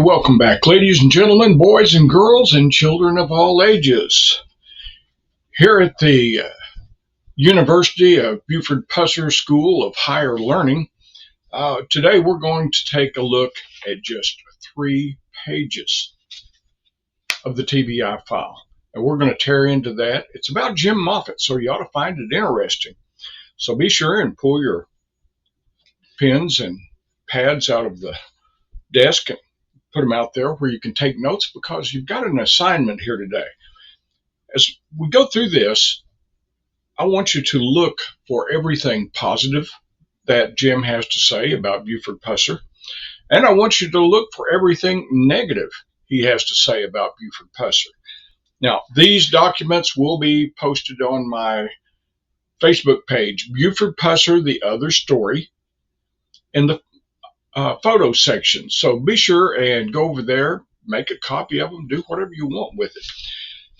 welcome back, ladies and gentlemen, boys and girls, and children of all ages. Here at the University of Buford Pusser School of Higher Learning, today we're going to take a look at just 3 pages of the TBI file. And we're going to tear into that. It's about Jim Moffett, so you ought to find it interesting. So be sure and pull your pens and pads out of the desk and put them out there where you can take notes, because you've got an assignment here today. As we go through this, I want you to look for everything positive that Jim has to say about Buford Pusser, and I want you to look for everything negative he has to say about Buford Pusser. Now, these documents will be posted on my Facebook page, Buford Pusser, The Other Story, in the photo section. So be sure and go over there, make a copy of them, do whatever you want with it.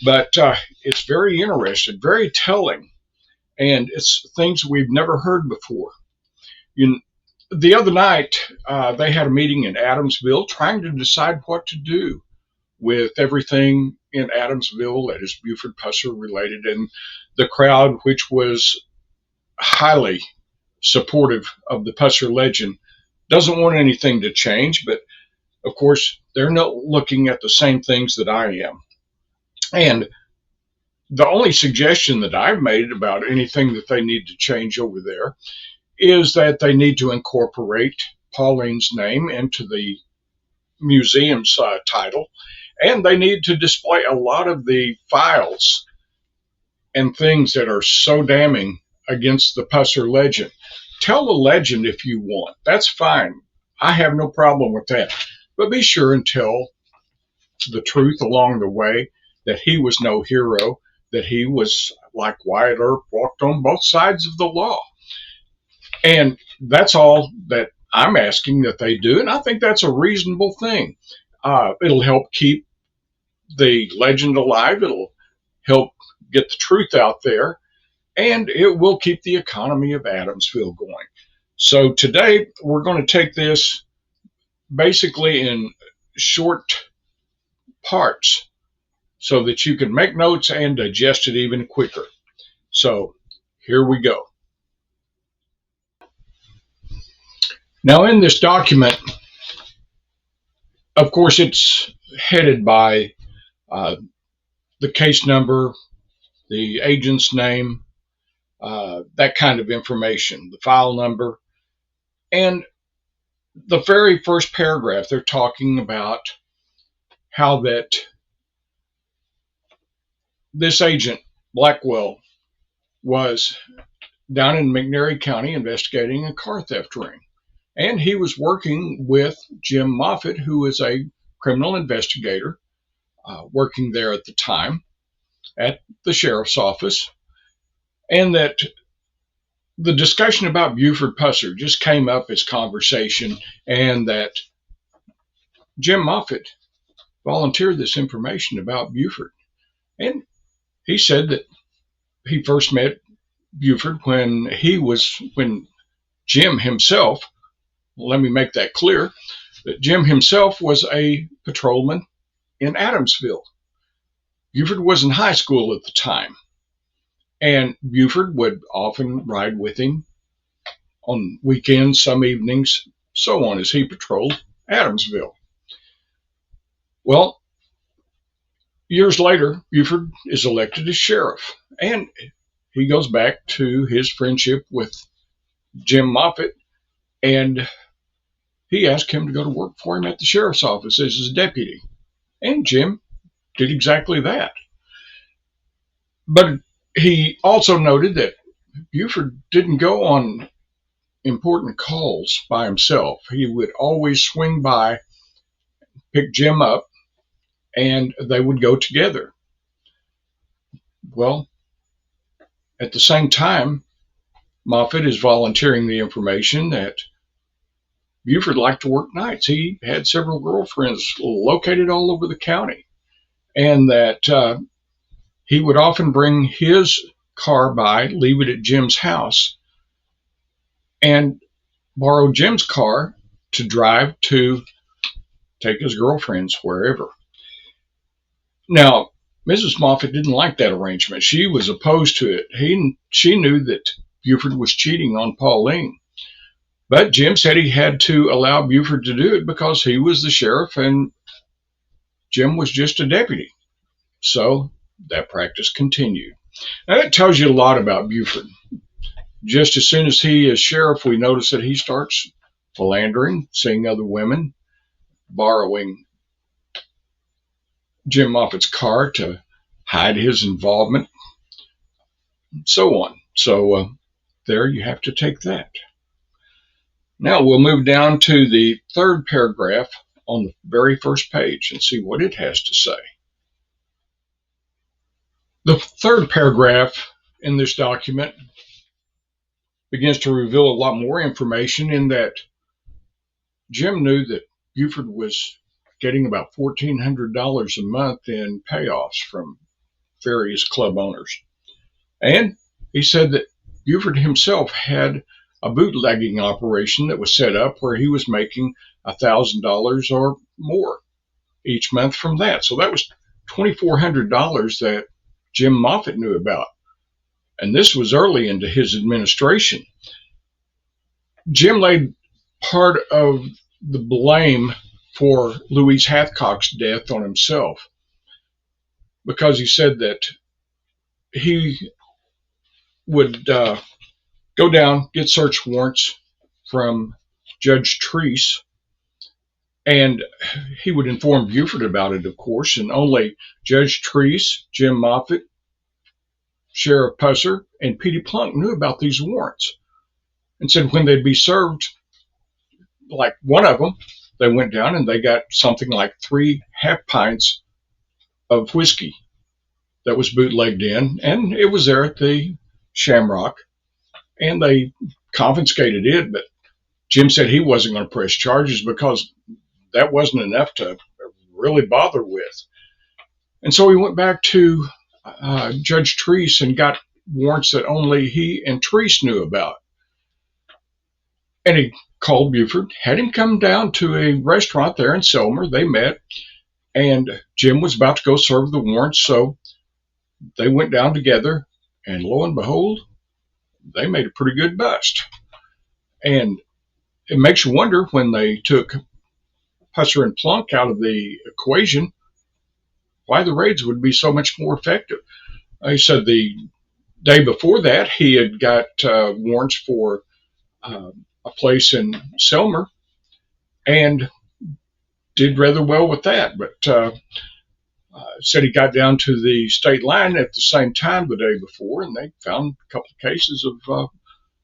But it's very interesting, very telling, and it's things we've never heard before. The other night, they had a meeting in Adamsville trying to decide what to do with everything in Adamsville that is Buford Pusser related, and the crowd, which was highly supportive of the Pusser legend, doesn't want anything to change, but of course they're not looking at the same things that I am. And the only suggestion that I've made about anything that they need to change over there is that they need to incorporate Pauline's name into the museum's title, and they need to display a lot of the files and things that are so damning against the Pusser legend. Tell the legend if you want. That's fine. I have no problem with that. But be sure and tell the truth along the way, that he was no hero, that he was, like Wyatt Earp, walked on both sides of the law. And that's all that I'm asking that they do, and I think that's a reasonable thing. It'll help keep the legend alive. It'll help get the truth out there, and it will keep the economy of Adamsville going. So today we're going to take this basically in short parts so that you can make notes and digest it even quicker. So here we go. Now, in this document, of course, it's headed by the case number, the agent's name, that kind of information, the file number. And the very first paragraph, they're talking about how that this agent, Blackwell, was down in McNairy County investigating a car theft ring. And he was working with Jim Moffett, who is a criminal investigator, working there at the time at the sheriff's office. And that the discussion about Buford Pusser just came up as conversation, and that Jim Moffett volunteered this information about Buford. And he said that he first met Buford when Jim himself, let me make that clear, that Jim himself was a patrolman in Adamsville. Buford was in high school at the time, and Buford would often ride with him on weekends, some evenings, so on, as he patrolled Adamsville. Well, years later, Buford is elected as sheriff, and he goes back to his friendship with Jim Moffett, and he asked him to go to work for him at the sheriff's office as his deputy. And Jim did exactly that. But he also noted that Buford didn't go on important calls by himself. He would always swing by, pick Jim up, and they would go together. Well, at the same time, Moffett is volunteering the information that Buford liked to work nights. He had several girlfriends located all over the county, and that he would often bring his car by, leave it at Jim's house, and borrow Jim's car to drive to take his girlfriends wherever. Now, Mrs. Moffett didn't like that arrangement. She was opposed to it. She knew that Buford was cheating on Pauline. But Jim said he had to allow Buford to do it because he was the sheriff and Jim was just a deputy. So that practice continued. Now that tells you a lot about Buford. Just as soon as he is sheriff, we notice that he starts philandering, seeing other women, borrowing Jim Moffett's car to hide his involvement, so on. So there you have to take that. Now we'll move down to the third paragraph on the very first page and see what it has to say. The third paragraph in this document begins to reveal a lot more information in that Jim knew that Buford was getting about $1,400 a month in payoffs from various club owners. And he said that Buford himself had a bootlegging operation that was set up where he was making $1,000 or more each month from that. So that was $2,400 that Jim Moffett knew about. And this was early into his administration. Jim laid part of the blame for Louise Hathcock's death on himself because he said that he would go down, get search warrants from Judge Treese, and he would inform Buford about it, of course, and only Judge Treese, Jim Moffett, Sheriff Pusser, and Petey Plunk knew about these warrants and said when they'd be served, like one of them, they went down and they got something like 3 half pints of whiskey that was bootlegged in, and it was there at the Shamrock, and they confiscated it, but Jim said he wasn't going to press charges because that wasn't enough to really bother with. And so he went back to Judge Treese and got warrants that only he and Treese knew about. And he called Buford, had him come down to a restaurant there in Selmer. They met, and Jim was about to go serve the warrants, so they went down together, and lo and behold, they made a pretty good bust. And it makes you wonder when they took Pusser and Plunk out of the equation, why the raids would be so much more effective. He said the day before that, he had got warrants for a place in Selmer and did rather well with that, but said he got down to the state line at the same time the day before, and they found a couple of cases of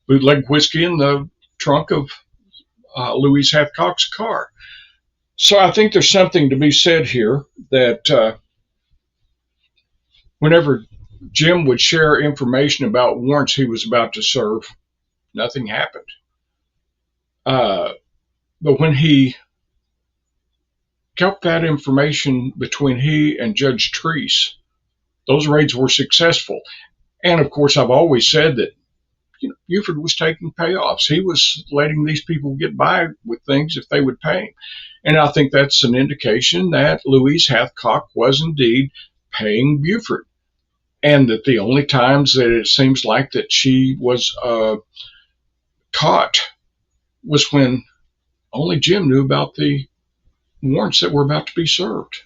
bootleg whiskey in the trunk of Louise Hathcock's car. So I think there's something to be said here that whenever Jim would share information about warrants he was about to serve, nothing happened. But when he kept that information between he and Judge Treese, those raids were successful. And of course, I've always said that Buford was taking payoffs. He was letting these people get by with things if they would pay him. And I think that's an indication that Louise Hathcock was indeed paying Buford. And that the only times that it seems like that she was caught was when only Jim knew about the warrants that were about to be served.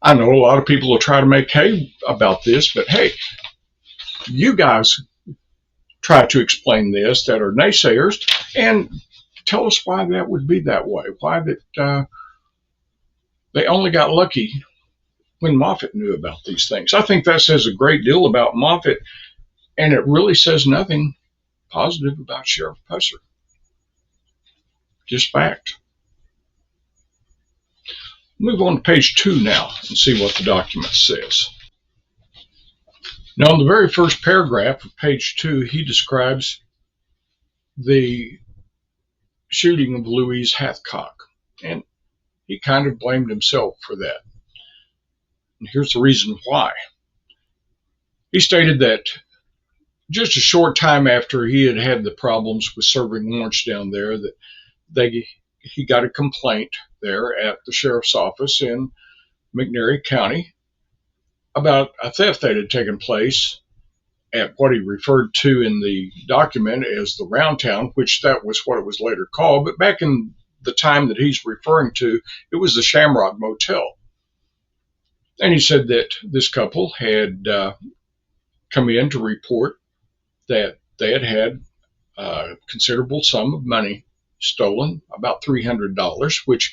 I know a lot of people will try to make hay about this, but hey, you guys try to explain this that are naysayers and tell us why that would be that way. Why that they only got lucky when Moffett knew about these things. I think that says a great deal about Moffett, and it really says nothing positive about Sheriff Pusser. Just fact. Move on to page 2 now and see what the document says. Now, in the very first paragraph of page 2, he describes the shooting of Louise Hathcock, and he kind of blamed himself for that. And here's the reason why. He stated that just a short time after he had had the problems with serving warrants down there, that they he got a complaint there at the sheriff's office in McNairy County about a theft that had taken place at what he referred to in the document as the Round Town, which that was what it was later called. But back in the time that he's referring to, it was the Shamrock Motel. And he said that this couple had come in to report that they had had a considerable sum of money stolen, about $300, which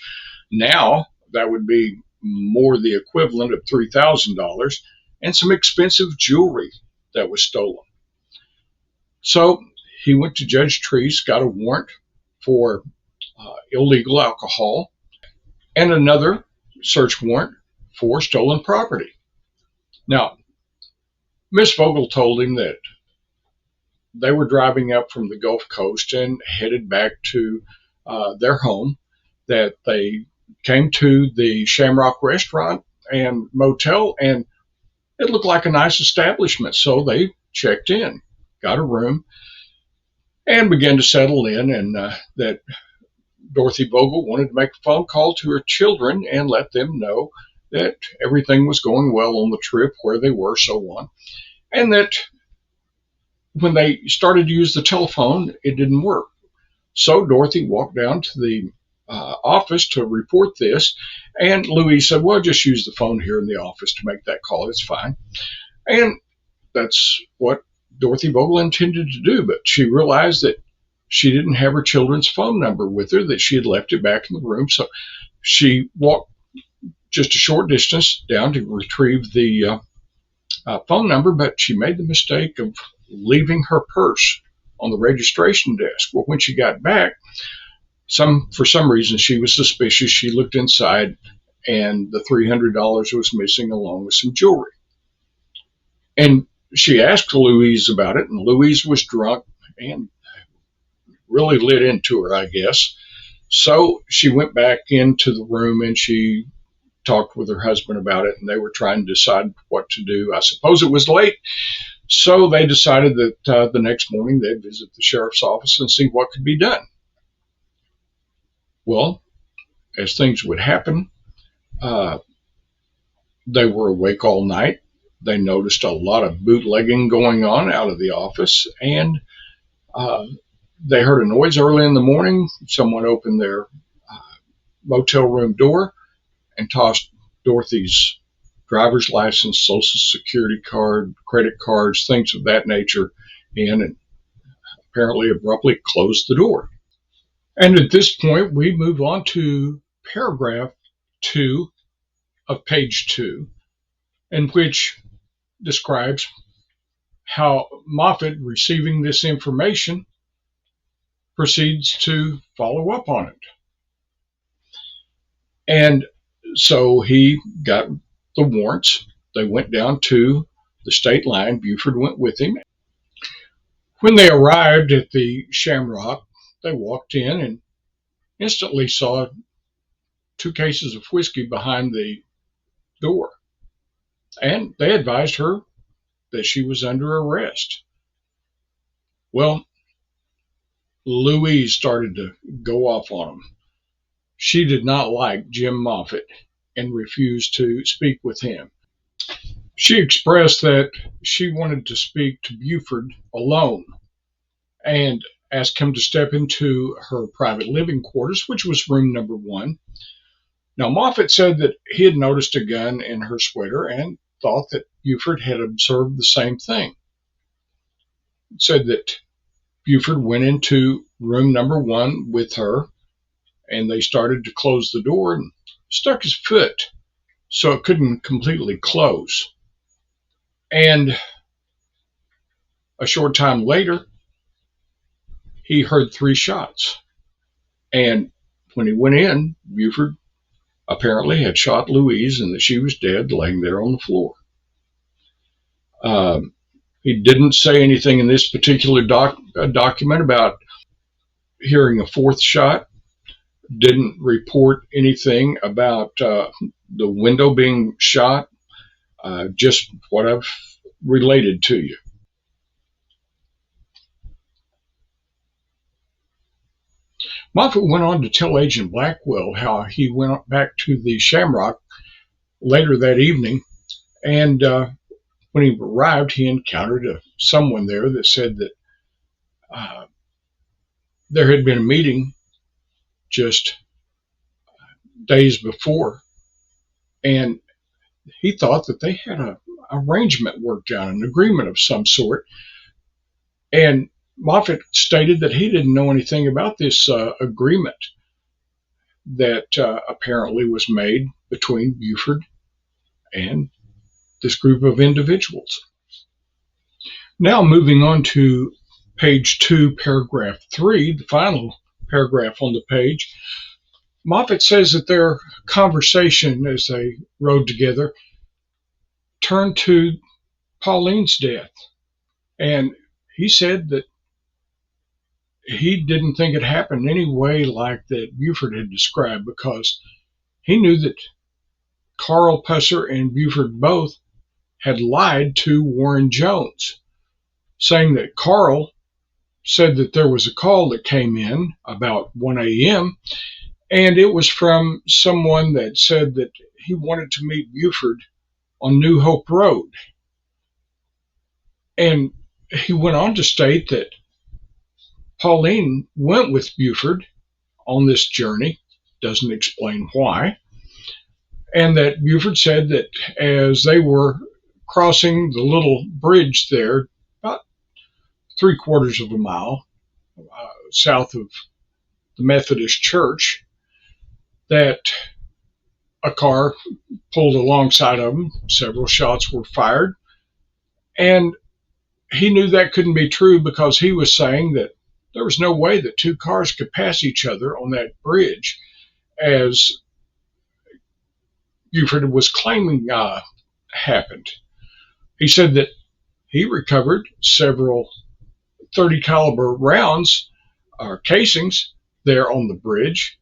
now that would be more the equivalent of $3,000, and some expensive jewelry that was stolen. So he went to Judge Treese, got a warrant for illegal alcohol, and another search warrant for stolen property. Now, Miss Vogel told him that they were driving up from the Gulf Coast and headed back to their home, that they came to the Shamrock Restaurant and Motel, and it looked like a nice establishment. So they checked in, got a room, and began to settle in, and that Dorothy Vogel wanted to make a phone call to her children and let them know that everything was going well on the trip, where they were, so on, and that when they started to use the telephone, it didn't work. So Dorothy walked down to the office to report this, and Louise said, well, just use the phone here in the office to make that call. It's fine. And that's what Dorothy Vogel intended to do, but she realized that she didn't have her children's phone number with her, that she had left it back in the room. So she walked just a short distance down to retrieve the phone number, but she made the mistake of leaving her purse on the registration desk. Well, when she got back, for some reason, she was suspicious. She looked inside, and the $300 was missing, along with some jewelry. And she asked Louise about it, and Louise was drunk and really lit into her, I guess. So she went back into the room and she talked with her husband about it, and they were trying to decide what to do. I suppose it was late, so they decided that the next morning they'd visit the sheriff's office and see what could be done. Well, as things would happen, they were awake all night. They noticed a lot of bootlegging going on out of the office, and they heard a noise early in the morning. Someone opened their motel room door and tossed Dorothy's driver's license, social security card, credit cards, things of that nature in, and apparently abruptly closed the door. And at this point, we move on to paragraph 2 of page 2, in which describes how Moffett, receiving this information, proceeds to follow up on it. And so he got the warrants. They went down to the state line. Buford went with him. When they arrived at the Shamrock, they walked in and instantly saw 2 cases of whiskey behind the door. And they advised her that she was under arrest. Well, Louise started to go off on them. She did not like Jim Moffett and refused to speak with him. She expressed that she wanted to speak to Buford alone and asked him to step into her private living quarters, which was room number 1. Now, Moffett said that he had noticed a gun in her sweater and thought that Buford had observed the same thing. He said that Buford went into room number 1 with her, and they started to close the door and stuck his foot so it couldn't completely close. And a short time later, he heard 3 shots. And when he went in, Buford apparently had shot Louise and that she was dead, laying there on the floor. He didn't say anything in this particular document about hearing a 4th shot, didn't report anything about the window being shot, just what I've related to you. Moffett went on to tell Agent Blackwell how he went back to the Shamrock later that evening, and when he arrived, he encountered someone there that said that uh, there had been a meeting just days before, and he thought that they had an arrangement worked out, an agreement of some sort. And Moffett stated that he didn't know anything about this agreement that apparently was made between Buford and this group of individuals. Now, moving on to page 2, paragraph 3, the final paragraph on the page, Moffett says that their conversation as they rode together turned to Pauline's death. And he said that he didn't think it happened any way like that Buford had described, because he knew that Carl Pusser and Buford both had lied to Warren Jones, saying that Carl said that there was a call that came in about 1 a.m., and it was from someone that said that he wanted to meet Buford on New Hope Road. And he went on to state that Pauline went with Buford on this journey, doesn't explain why, and that Buford said that as they were crossing the little bridge there, about 3/4 of a mile south of the Methodist Church, that a car pulled alongside of them. Several shots were fired, and he knew that couldn't be true, because he was saying that there was no way that two cars could pass each other on that bridge, as Buford was claiming happened. He said that he recovered several .30 caliber rounds or casings there on the bridge,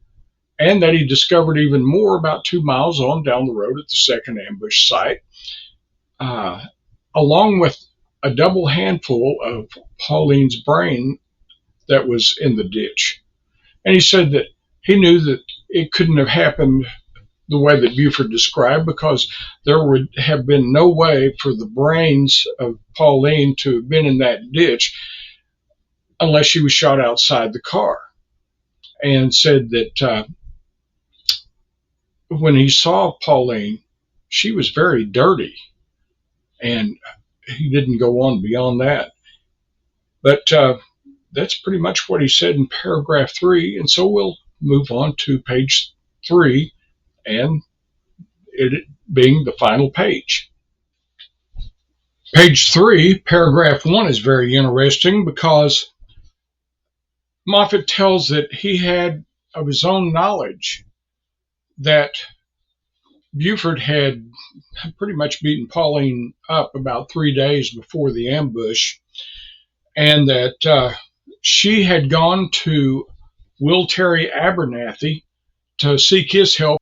and that he discovered even more about 2 miles on down the road at the second ambush site, along with a double handful of Pauline's brain that was in the ditch. And he said that he knew that it couldn't have happened the way that Buford described, because there would have been no way for the brains of Pauline to have been in that ditch unless she was shot outside the car. And said that when he saw Pauline, she was very dirty, and he didn't go on beyond that. But that's pretty much what he said in paragraph 3, and so we'll move on to page 3, and it being the final page. Page 3, paragraph 1 is very interesting, because Moffett tells that he had of his own knowledge that Buford had pretty much beaten Pauline up about 3 days before the ambush, and that she had gone to Will Terry Abernathy to seek his help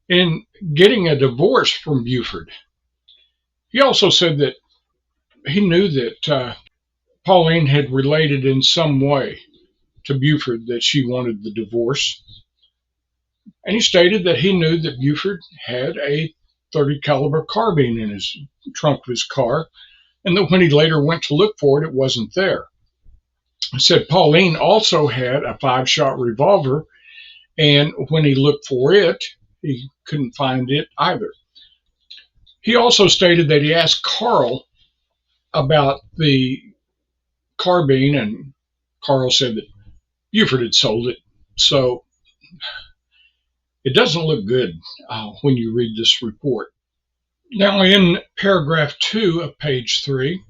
in getting a divorce from Buford. He also said that he knew that Pauline had related in some way to Buford that she wanted the divorce. And he stated that he knew that Buford had a .30 caliber carbine in his trunk of his car, and that when he later went to look for it, it wasn't there. He said Pauline also had a 5-shot revolver, and when he looked for it, he couldn't find it either. He also stated that he asked Carl about the carbine, and Carl said that Buford had sold it. So it doesn't look good when you read this report. Now, in paragraph 2 of page 3,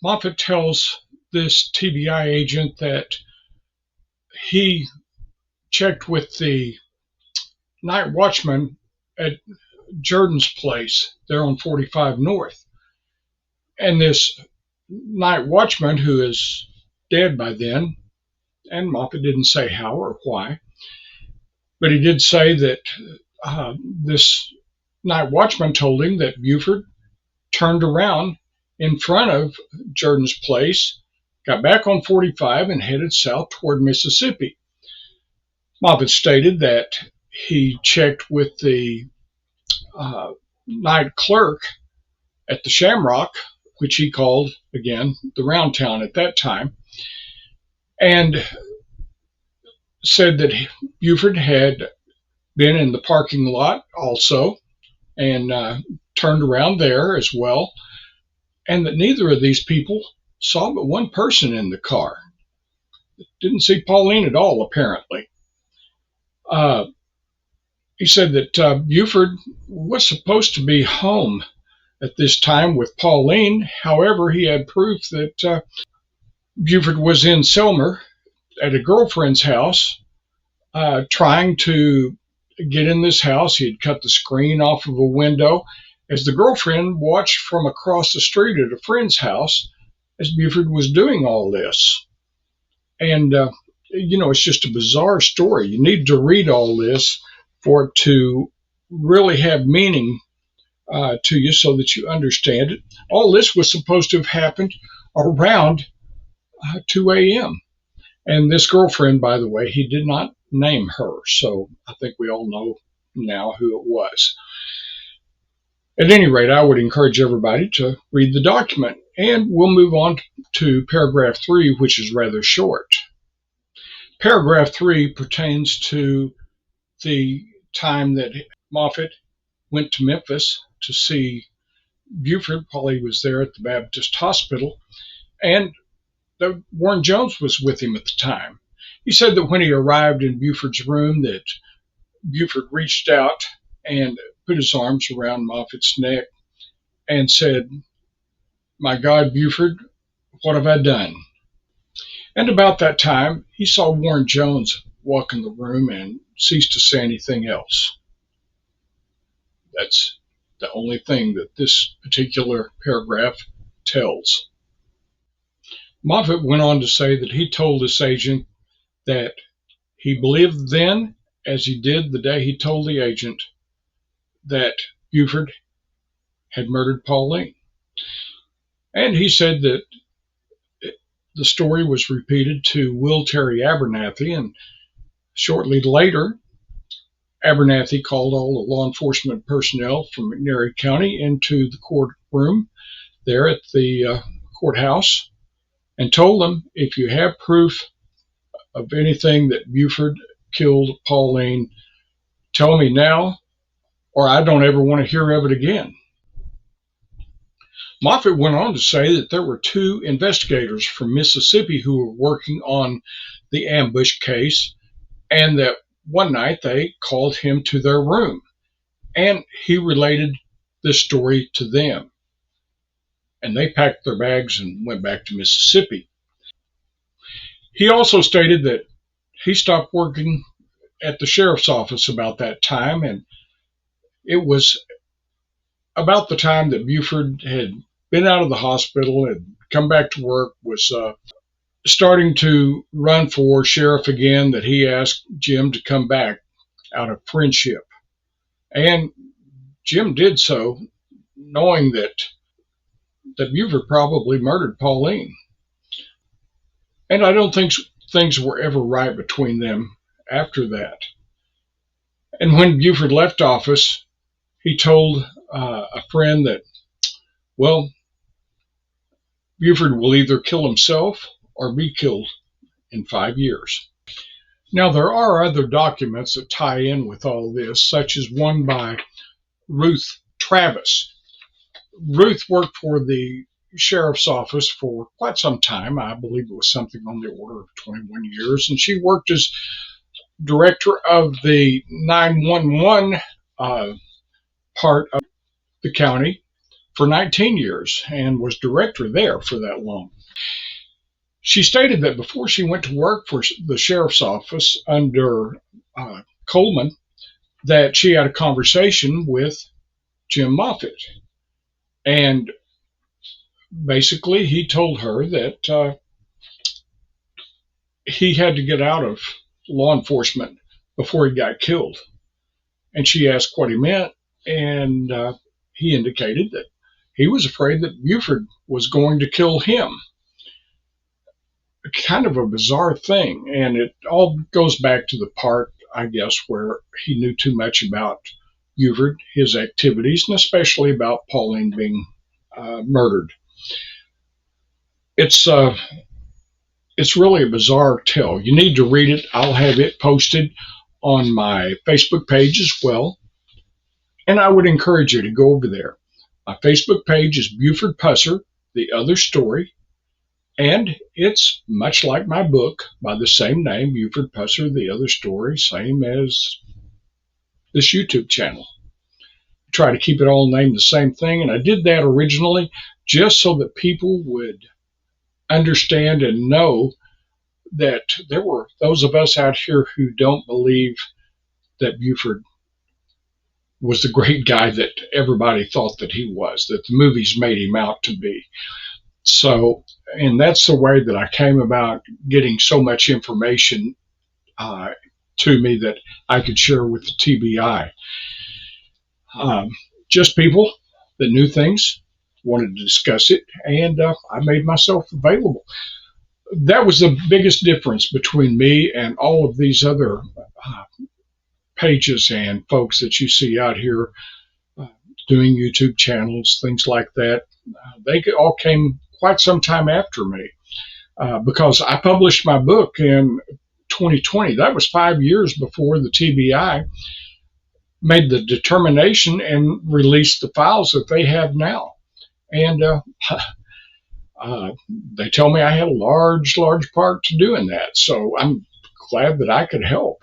Moffett tells this TBI agent that he checked with the night watchman at Jordan's place there on 45 North. And this night watchman, who is dead by then, and Moffett didn't say how or why, but he did say that this night watchman told him that Buford turned around in front of Jordan's place, got back on 45, and headed south toward Mississippi. Moffett stated that he checked with the night clerk at the Shamrock, which he called, again, the Round Town at that time, and said that Buford had been in the parking lot also and turned around there as well, and that neither of these people saw but one person in the car. Didn't see Pauline at all, apparently. He said that Buford was supposed to be home at this time with Pauline. However, he had proof that Buford was in Selmer at a girlfriend's house trying to get in this house. He had cut the screen off of a window as the girlfriend watched from across the street at a friend's house as Buford was doing all this. And, it's just a bizarre story. You need to read all this for it to really have meaning to you so that you understand it. All this was supposed to have happened around 2 a.m. And this girlfriend, by the way, he did not name her. So I think we all know now who it was. At any rate, I would encourage everybody to read the document. And we'll move on to paragraph 3, which is rather short. Paragraph 3 pertains to the time that Moffett went to Memphis to see Buford while he was there at the Baptist Hospital, and Warren Jones was with him at the time. He said that when he arrived in Buford's room that Buford reached out and put his arms around Moffett's neck and said, "My God, Buford, what have I done?" And about that time, he saw Warren Jones walk in the room and ceased to say anything else. That's the only thing that this particular paragraph tells. Moffett went on to say that he told this agent that he believed then, as he did the day he told the agent, that Buford had murdered Pauline. And he said that the story was repeated to Will Terry Abernathy, and shortly later, Abernathy called all the law enforcement personnel from McNairy County into the courtroom there at the courthouse and told them, if you have proof of anything that Buford killed Pauline, tell me now, or I don't ever want to hear of it again. Moffett went on to say that there were 2 investigators from Mississippi who were working on the ambush case, and that one night they called him to their room, and he related this story to them. And they packed their bags and went back to Mississippi. He also stated that he stopped working at the sheriff's office about that time, and it was about the time that Buford had been out of the hospital and come back to work, was starting to run for sheriff again, that he asked Jim to come back out of friendship. And Jim did so, knowing that Buford probably murdered Pauline. And I don't think things were ever right between them after that. And when Buford left office, he told a friend that, well, Buford will either kill himself or be killed in 5 years. Now, there are other documents that tie in with all this, such as one by Ruth Travis. Ruth worked for the sheriff's office for quite some time. I believe it was something on the order of 21 years, and she worked as director of the 911 part of the county for 19 years and was director there for that long. She stated that before she went to work for the sheriff's office under Coleman, that she had a conversation with Jim Moffett. And basically, he told her that he had to get out of law enforcement before he got killed. And she asked what he meant, and he indicated that he was afraid that Buford was going to kill him. kind of a bizarre thing. And it all goes back to the part, I guess, where he knew too much about Buford, his activities, and especially about Pauline being murdered. It's it's really a bizarre tale. You need to read it. I'll have it posted on my Facebook page as well. And I would encourage you to go over there. My Facebook page is Buford Pusser, The Other Story. And it's much like my book by the same name, Buford Pusser, The Other Story, same as this YouTube channel. I try to keep it all named the same thing. And I did that originally just so that people would understand and know that there were those of us out here who don't believe that Buford was the great guy that everybody thought that he was, that the movies made him out to be. So, and that's the way that I came about getting so much information to me that I could share with the TBI. Just people that knew things, wanted to discuss it, and I made myself available. That was the biggest difference between me and all of these other pages and folks that you see out here doing YouTube channels, things like that. They all came quite some time after me because I published my book in 2020. That was 5 years before the TBI made the determination and released the files that they have now. And they tell me I had a large part to do in that. So I'm glad that I could help.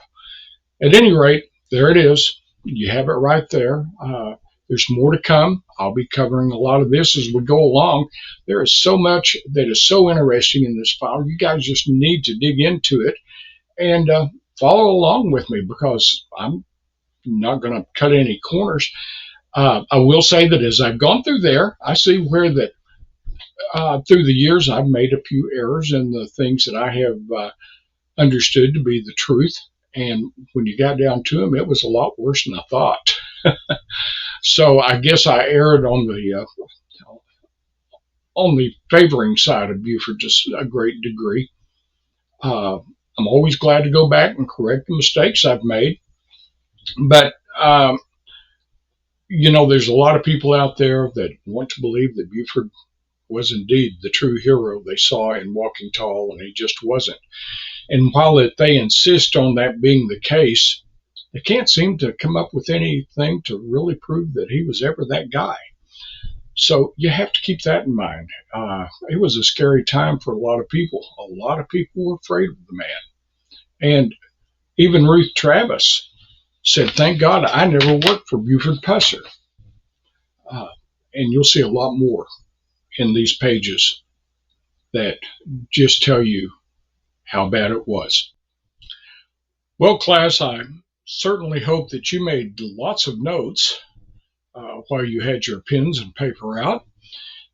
At any rate, there it is. You have it right there. There's more to come. I'll be covering a lot of this as we go along. There is so much that is so interesting in this file. You guys just need to dig into it and follow along with me because I'm not going to cut any corners. I will say that as I've gone through there, I see where that through the years I've made a few errors in the things that I have understood to be the truth. And when you got down to them, it was a lot worse than I thought. So I guess I erred on the favoring side of Buford to a great degree. I'm always glad to go back and correct the mistakes I've made. But, there's a lot of people out there that want to believe that Buford was indeed the true hero they saw in Walking Tall, and he just wasn't. And while they insist on that being the case, they can't seem to come up with anything to really prove that he was ever that guy. So you have to keep that in mind. It was a scary time for a lot of people. A lot of people were afraid of the man. And even Ruth Travis said, "Thank God I never worked for Buford Pusser." And you'll see a lot more in these pages that just tell you how bad it was. Well, class, I certainly hope that you made lots of notes while you had your pens and paper out,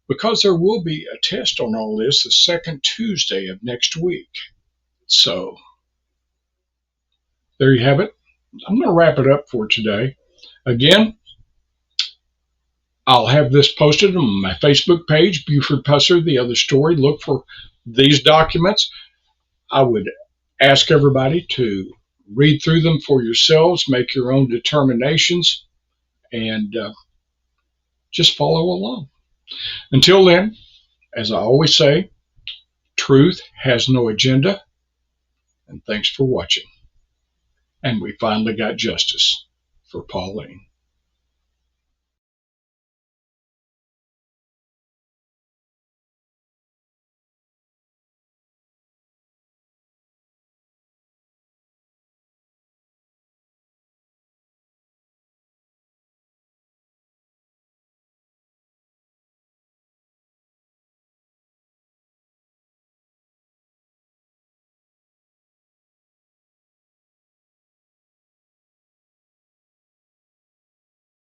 because there will be a test on all this the second Tuesday of next week. So there you have it. I'm going to wrap it up for today. Again, I'll have this posted on my Facebook page, Buford Pusser, The Other Story. Look for these documents. I would ask everybody to read through them for yourselves, make your own determinations, and just follow along. Until then, as I always say, truth has no agenda, and thanks for watching. And we finally got justice for Pauline.